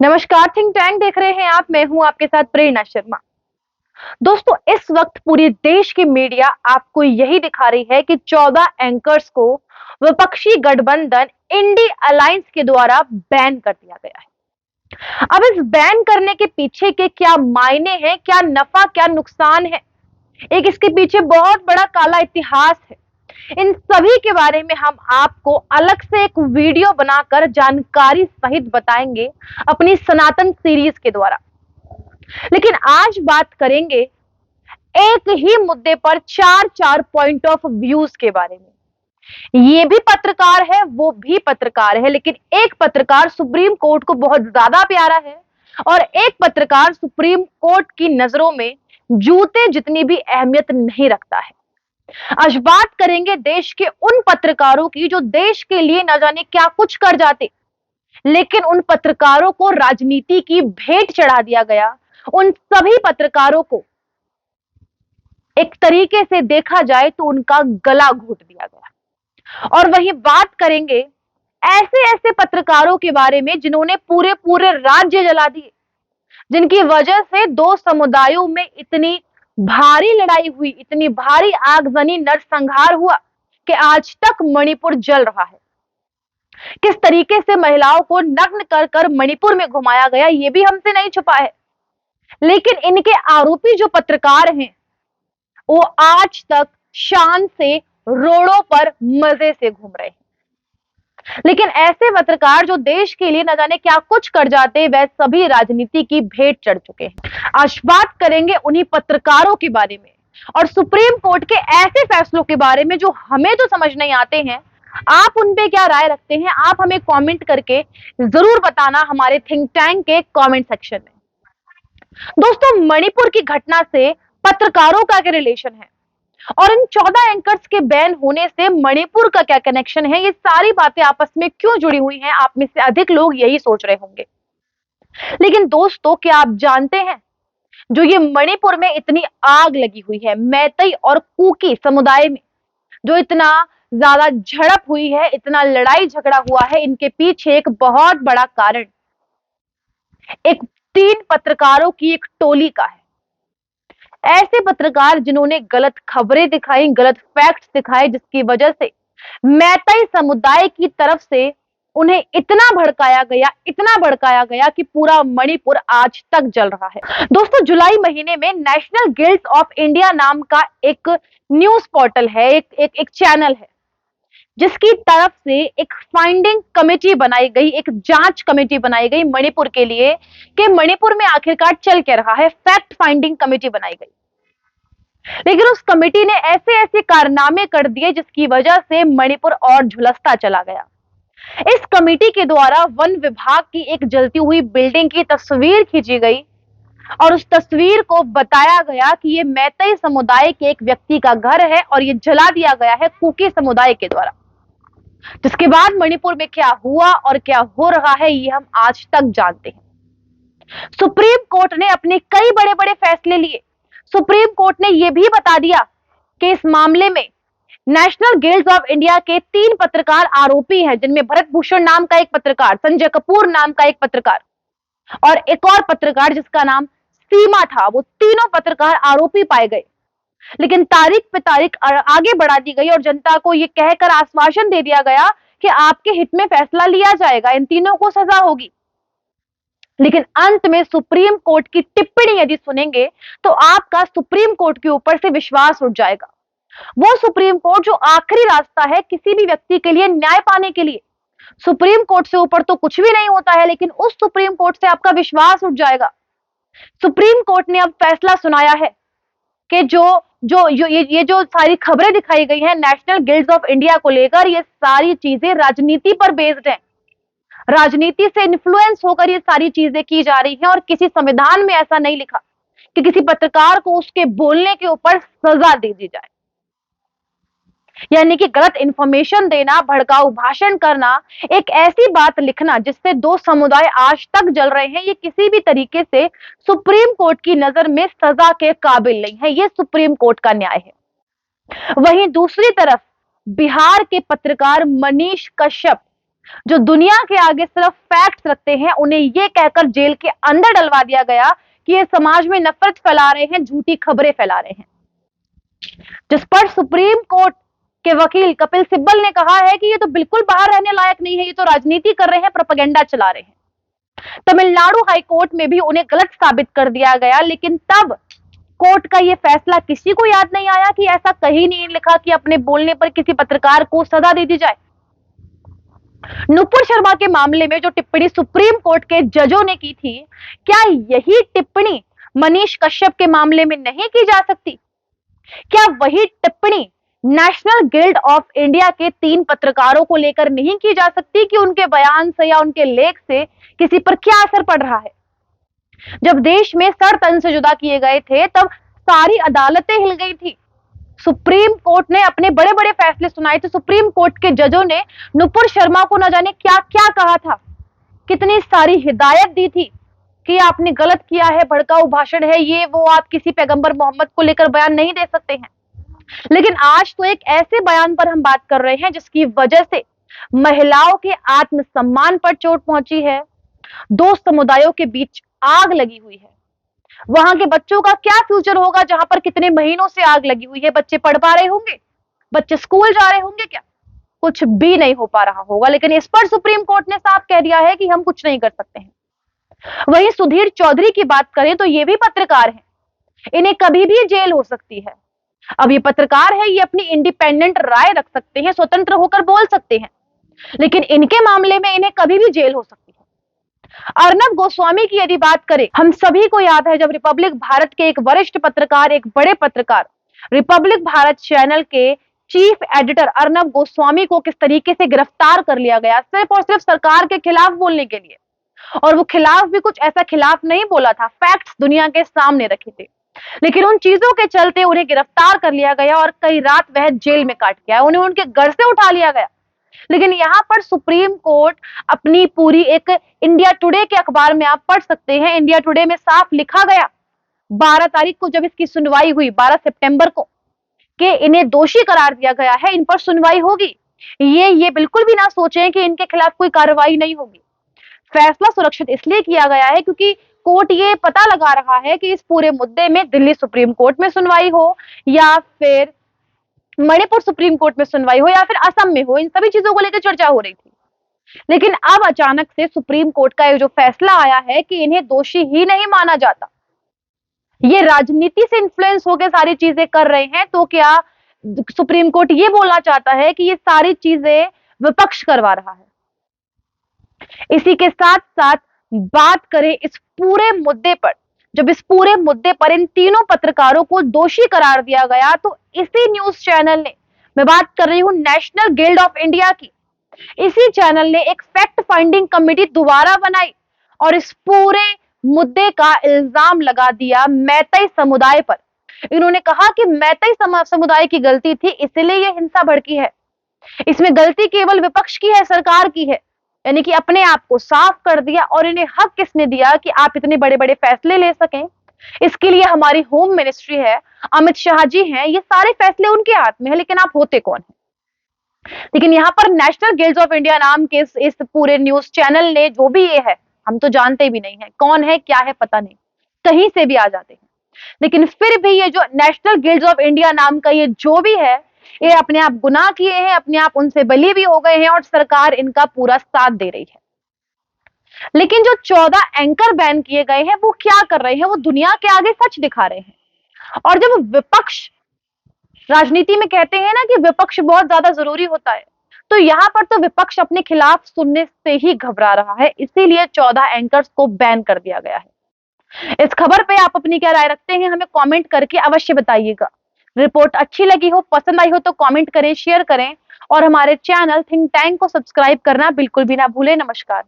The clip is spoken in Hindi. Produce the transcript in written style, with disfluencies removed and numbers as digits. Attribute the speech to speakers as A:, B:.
A: नमस्कार, थिंक टैंक देख रहे हैं आप। मैं हूं आपके साथ प्रेरणा शर्मा। दोस्तों, इस वक्त पूरे देश की मीडिया आपको यही दिखा रही है कि 14 एंकर्स को विपक्षी गठबंधन इंडी अलायंस के द्वारा बैन कर दिया गया है। अब इस बैन करने के पीछे के क्या मायने हैं, क्या नफा क्या नुकसान है, एक इसके पीछे बहुत बड़ा काला इतिहास है। इन सभी के बारे में हम आपको अलग से एक वीडियो बनाकर जानकारी सहित बताएंगे अपनी सनातन सीरीज के द्वारा। लेकिन आज बात करेंगे एक ही मुद्दे पर चार चार पॉइंट ऑफ व्यूज के बारे में। ये भी पत्रकार है, वो भी पत्रकार है, लेकिन एक पत्रकार सुप्रीम कोर्ट को बहुत ज्यादा प्यारा है और एक पत्रकार सुप्रीम कोर्ट की नजरों में जूते जितनी भी अहमियत नहीं रखता है। आज बात करेंगे देश के उन पत्रकारों की जो देश के लिए न जाने क्या कुछ कर जाते, लेकिन उन पत्रकारों को राजनीति की भेंट चढ़ा दिया गया। उन सभी पत्रकारों को एक तरीके से देखा जाए तो उनका गला घोट दिया गया। और वही बात करेंगे ऐसे ऐसे पत्रकारों के बारे में जिन्होंने पूरे पूरे राज्य जला दिए, जिनकी वजह से दो समुदायों में इतनी भारी लड़ाई हुई, इतनी भारी आगजनी नरसंहार हुआ कि आज तक मणिपुर जल रहा है। किस तरीके से महिलाओं को नग्न कर कर मणिपुर में घुमाया गया, ये भी हमसे नहीं छुपा है। लेकिन इनके आरोपी जो पत्रकार हैं वो आज तक शान से रोडों पर मजे से घूम रहे हैं। लेकिन ऐसे पत्रकार जो देश के लिए न जाने क्या कुछ कर जाते, वह सभी राजनीति की भेंट चढ़ चुके हैं। आज बात करेंगे उन्हीं पत्रकारों के बारे में और सुप्रीम कोर्ट के ऐसे फैसलों के बारे में जो हमें तो समझ नहीं आते हैं। आप उन पे क्या राय रखते हैं, आप हमें कमेंट करके जरूर बताना हमारे थिंक टैंक के कमेंट सेक्शन में। दोस्तों, मणिपुर की घटना से पत्रकारों का क्या रिलेशन है और इन 14 एंकर्स के बैन होने से मणिपुर का क्या कनेक्शन है, ये सारी बातें आपस में क्यों जुड़ी हुई हैं, आप में से अधिक लोग यही सोच रहे होंगे। लेकिन दोस्तों, क्या आप जानते हैं जो ये मणिपुर में इतनी आग लगी हुई है, मैतई और कुकी समुदाय में जो इतना ज्यादा झड़प हुई है, इतना लड़ाई झगड़ा हुआ है, इनके पीछे एक बहुत बड़ा कारण एक 3 पत्रकारों की एक टोली का है। ऐसे पत्रकार जिन्होंने गलत खबरें दिखाई, गलत फैक्ट्स दिखाए, जिसकी वजह से मैतई समुदाय की तरफ से उन्हें इतना भड़काया गया कि पूरा मणिपुर आज तक जल रहा है। दोस्तों, जुलाई महीने में नेशनल गिल्ड्स ऑफ इंडिया नाम का एक न्यूज पोर्टल है, एक चैनल है, जिसकी तरफ से एक फाइंडिंग कमेटी बनाई गई, एक जांच कमेटी बनाई गई मणिपुर के लिए कि मणिपुर में आखिरकार चल क्या रहा है। फैक्ट फाइंडिंग कमेटी बनाई गई, लेकिन उस कमेटी ने ऐसे ऐसे कारनामे कर दिए जिसकी वजह से मणिपुर और झुलसता चला गया। इस कमेटी के द्वारा वन विभाग की एक जलती हुई बिल्डिंग की तस्वीर खींची गई और उस तस्वीर को बताया गया कि ये मैतई समुदाय के एक व्यक्ति का घर है और ये जला दिया गया है कुकी समुदाय के द्वारा। जिसके बाद मणिपुर में क्या हुआ और क्या हो रहा है, ये हम आज तक जानते हैं। सुप्रीम कोर्ट ने अपने कई बड़े बड़े फैसले लिए। सुप्रीम कोर्ट ने यह भी बता दिया कि इस मामले में नेशनल गिल्ड्स ऑफ इंडिया के 3 पत्रकार आरोपी हैं, जिनमें भरत भूषण नाम का एक पत्रकार, संजय कपूर नाम का एक पत्रकार और एक और पत्रकार जिसका नाम सीमा था, वो तीनों पत्रकार आरोपी पाए गए। लेकिन तारीख पे तारीख आगे बढ़ा दी गई और जनता को यह कहकर आश्वासन दे दिया गया कि आपके हित में फैसला लिया जाएगा, इन तीनों को सजा होगी। लेकिन अंत में सुप्रीम कोर्ट की टिप्पणी यदि सुनेंगे तो आपका सुप्रीम कोर्ट के ऊपर से विश्वास उठ जाएगा। वो सुप्रीम कोर्ट जो आखिरी रास्ता है किसी भी व्यक्ति के लिए न्याय पाने के लिए। सुप्रीम कोर्ट से ऊपर तो कुछ भी नहीं होता है, लेकिन उस सुप्रीम कोर्ट से आपका विश्वास उठ जाएगा। सुप्रीम कोर्ट ने अब फैसला सुनाया है कि ये जो सारी खबरें दिखाई गई हैं नेशनल गिल्ड्स ऑफ इंडिया को लेकर, ये सारी चीजें राजनीति पर बेस्ड हैं। राजनीति से इन्फ्लुएंस होकर ये सारी चीजें की जा रही हैं और किसी संविधान में ऐसा नहीं लिखा कि किसी पत्रकार को उसके बोलने के ऊपर सजा दे दी जाए। यानी कि गलत इंफॉर्मेशन देना, भड़काऊ भाषण करना, एक ऐसी बात लिखना जिससे 2 समुदाय आज तक जल रहे हैं, ये किसी भी तरीके से सुप्रीम कोर्ट की नजर में सजा के काबिल नहीं है। ये सुप्रीम कोर्ट का न्याय है। वहीं दूसरी तरफ बिहार के पत्रकार मनीष कश्यप जो दुनिया के आगे सिर्फ फैक्ट्स रखते हैं, उन्हें ये कहकर जेल के अंदर डलवा दिया गया कि ये समाज में नफरत फैला रहे हैं, झूठी खबरें फैला रहे हैं। जिस पर सुप्रीम कोर्ट के वकील कपिल सिब्बल ने कहा है कि ये तो बिल्कुल बाहर रहने लायक नहीं है, ये तो राजनीति कर रहे हैं, प्रोपेगेंडा चला रहे हैं। तमिलनाडु हाई कोर्ट में भी उन्हें गलत साबित कर दिया गया, लेकिन तब कोर्ट का यह फैसला किसी को याद नहीं आया कि ऐसा कहीं नहीं लिखा कि अपने बोलने पर किसी पत्रकार को सजा दे दी जाए। नुपुर शर्मा के मामले में जो टिप्पणी सुप्रीम कोर्ट के जजों ने की थी, क्या यही टिप्पणी मनीष कश्यप के मामले में नहीं की जा सकती? क्या वही टिप्पणी नेशनल गिल्ड ऑफ इंडिया के 3 पत्रकारों को लेकर नहीं की जा सकती कि उनके बयान से या उनके लेख से किसी पर क्या असर पड़ रहा है? जब देश में सर तन से जुदा किए गए थे, तब सारी अदालतें हिल गई थी। सुप्रीम कोर्ट ने अपने बड़े बड़े फैसले सुनाए थे। सुप्रीम कोर्ट के जजों ने नुपुर शर्मा को न जाने क्या क्या कहा था, कितनी सारी हिदायत दी थी कि आपने गलत किया है, भड़काऊ भाषण है, ये वो, आप किसी पैगंबर मोहम्मद को लेकर बयान नहीं दे सकते हैं। लेकिन आज तो एक ऐसे बयान पर हम बात कर रहे हैं जिसकी वजह से महिलाओं के आत्मसम्मान पर चोट पहुंची है, 2 समुदायों के बीच आग लगी हुई है। वहां के बच्चों का क्या फ्यूचर होगा जहां पर कितने महीनों से आग लगी हुई है? बच्चे पढ़ पा रहे होंगे? बच्चे स्कूल जा रहे होंगे? क्या कुछ भी नहीं हो पा रहा होगा। लेकिन इस पर सुप्रीम कोर्ट ने साफ कह दिया है कि हम कुछ नहीं कर सकते हैं। वहीं सुधीर चौधरी की बात करें तो ये भी पत्रकार हैं, इन्हें कभी भी जेल हो सकती है। अब ये पत्रकार है, ये अपनी इंडिपेंडेंट राय रख सकते हैं, स्वतंत्र होकर बोल सकते हैं, लेकिन इनके मामले में इन्हें कभी भी जेल हो सकती है। अर्नब गोस्वामी की यदि बात करें, हम सभी को याद है जब रिपब्लिक भारत के एक वरिष्ठ पत्रकार, एक बड़े पत्रकार, रिपब्लिक भारत चैनल के चीफ एडिटर अर्नब गोस्वामी को किस तरीके से गिरफ्तार कर लिया गया, सिर्फ और सिर्फ सरकार के खिलाफ बोलने के लिए। और वो खिलाफ भी कुछ ऐसा खिलाफ नहीं बोला था, फैक्ट्स दुनिया के सामने रखे थे। लेकिन उन चीजों के चलते उन्हें गिरफ्तार कर लिया गया और कई रात वह जेल में काट गया, उन्हें उनके घर से उठा लिया गया। लेकिन यहाँ पर सुप्रीम कोर्ट अपनी पूरी एक, इंडिया टुडे के अखबार में आप पढ़ सकते हैं, इंडिया टुडे में साफ लिखा गया 12 तारीख को जब इसकी सुनवाई हुई, 12 सितंबर को, कि इन्हें दोषी करार दिया गया है, इन पर सुनवाई होगी। ये बिल्कुल भी ना सोचें कि इनके खिलाफ कोई कार्रवाई नहीं होगी। फैसला सुरक्षित इसलिए किया गया है क्योंकि कोर्ट ये पता लगा रहा है कि इस पूरे मुद्दे में दिल्ली सुप्रीम कोर्ट में सुनवाई हो या फिर मणिपुर सुप्रीम कोर्ट में सुनवाई हो या फिर असम में हो, इन सभी चीजों को लेकर चर्चा हो रही थी। लेकिन अब अचानक से सुप्रीम कोर्ट का एक जो फैसला आया है कि इन्हें दोषी ही नहीं माना जाता, ये राजनीति से इन्फ्लुएंस होकर सारी चीजें कर रहे हैं, तो क्या सुप्रीम कोर्ट ये बोलना चाहता है कि ये सारी चीजें विपक्ष करवा रहा है? इसी के साथ साथ बात करें इस पूरे मुद्दे पर, जब इस पूरे मुद्दे पर इन तीनों पत्रकारों को दोषी करार दिया गया, तो इसी न्यूज चैनल ने, मैं बात कर रही हूं नेशनल गिल्ड ऑफ इंडिया की, इसी चैनल ने एक फैक्ट फाइंडिंग कमेटी दोबारा बनाई और इस पूरे मुद्दे का इल्जाम लगा दिया मैतई समुदाय पर। इन्होंने कहा कि मैतई समुदाय की गलती थी, इसलिए यह हिंसा भड़की है। इसमें गलती केवल विपक्ष की है, सरकार की है। यानी कि अपने आप को साफ कर दिया। और इन्हें हक किसने दिया कि आप इतने बड़े बड़े फैसले ले सकें? इसके लिए हमारी होम मिनिस्ट्री है, अमित शाह जी हैं, ये सारे फैसले उनके हाथ में है, लेकिन आप होते कौन हैं? लेकिन यहाँ पर नेशनल गिल्ड्स ऑफ इंडिया नाम के इस पूरे न्यूज चैनल ने, जो भी ये है, हम तो जानते भी नहीं है कौन है, क्या है, पता नहीं, कहीं से भी आ जाते हैं। लेकिन फिर भी ये जो नेशनल गिल्ड्स ऑफ इंडिया नाम का ये जो भी है, ये अपने आप गुनाह किए हैं, अपने आप उनसे बली भी हो गए हैं और सरकार इनका पूरा साथ दे रही है। लेकिन जो 14 एंकर बैन किए गए हैं, वो क्या कर रहे हैं? वो दुनिया के आगे सच दिखा रहे हैं। और जब विपक्ष, राजनीति में कहते हैं ना कि विपक्ष बहुत ज्यादा जरूरी होता है, तो यहाँ पर तो विपक्ष अपने खिलाफ सुनने से ही घबरा रहा है, इसीलिए 14 एंकर्स को बैन कर दिया गया है। इस खबर पे आप अपनी क्या राय रखते हैं, हमें कमेंट करके अवश्य बताइएगा। रिपोर्ट अच्छी लगी हो, पसंद आई हो तो कमेंट करें, शेयर करें और हमारे चैनल थिंक टैंक को सब्सक्राइब करना बिल्कुल भी ना भूलें। नमस्कार।